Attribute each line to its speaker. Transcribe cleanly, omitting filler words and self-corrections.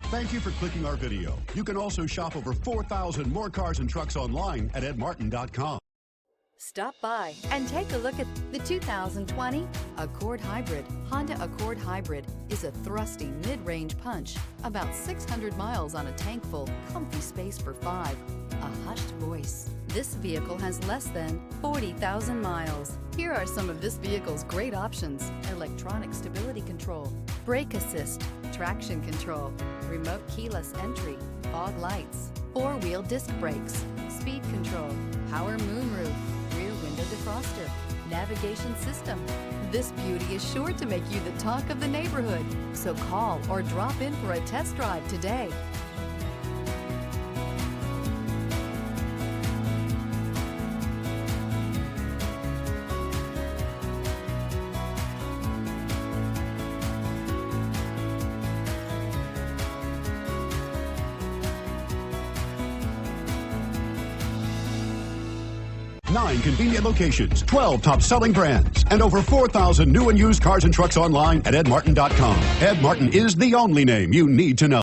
Speaker 1: Thank you for clicking our video. You can also shop over 4,000 more cars and trucks online at edmartin.com.
Speaker 2: Stop by and take a look at the 2020 Accord Hybrid. Honda Accord Hybrid is a thrusty mid-range punch, about 600 miles on a tank full, comfy space for 5, a hushed voice. This vehicle has less than 40,000 miles. Here are some of this vehicle's great options: electronic stability control, brake assist, traction control, remote keyless entry, fog lights, 4-wheel disc brakes, speed control, power moonroof, rear window defroster, navigation system. This beauty is sure to make you the talk of the neighborhood. So call or drop in for a test drive today.
Speaker 1: Nine convenient locations, 12 top-selling brands, and over 4,000 new and used cars and trucks online at edmartin.com. Ed Martin is the only name you need to know.